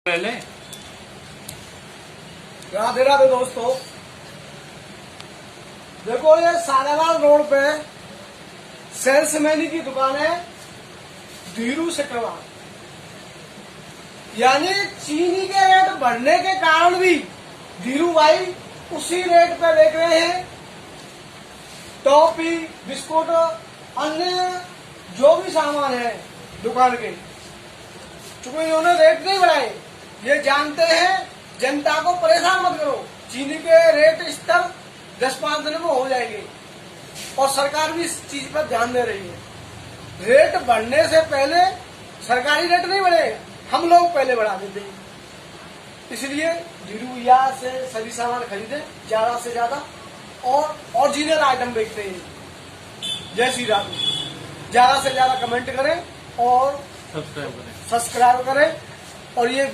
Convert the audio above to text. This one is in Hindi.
पहले राधे राधे दोस्तों, देखो ये सालावाल रोड पे सेल्समैनी की दुकान है धीरू सिकरवाल। यानी चीनी के रेट बढ़ने के कारण भी धीरू भाई उसी रेट पे बेच रहे हैं। टॉफी, बिस्कुट, अन्य जो भी सामान है दुकान के, चूंकि इन्होंने रेट नहीं बढ़ाए। ये जानते हैं जनता को परेशान मत करो, चीनी के रेट स्तर 10-5 दिन में हो जाएंगे और सरकार भी इस चीज पर ध्यान दे रही है। रेट बढ़ने से पहले सरकारी रेट नहीं बढ़े, हम लोग पहले बढ़ा देते हैं। इसलिए धीरू यहाँ से सभी सामान खरीदे ज्यादा से ज्यादा और ओरिजिनल आइटम बेचते हैं। जय श्री राम। ज्यादा से ज्यादा कमेंट करें और सब्सक्राइब करें सब्सक्राइब करें और ये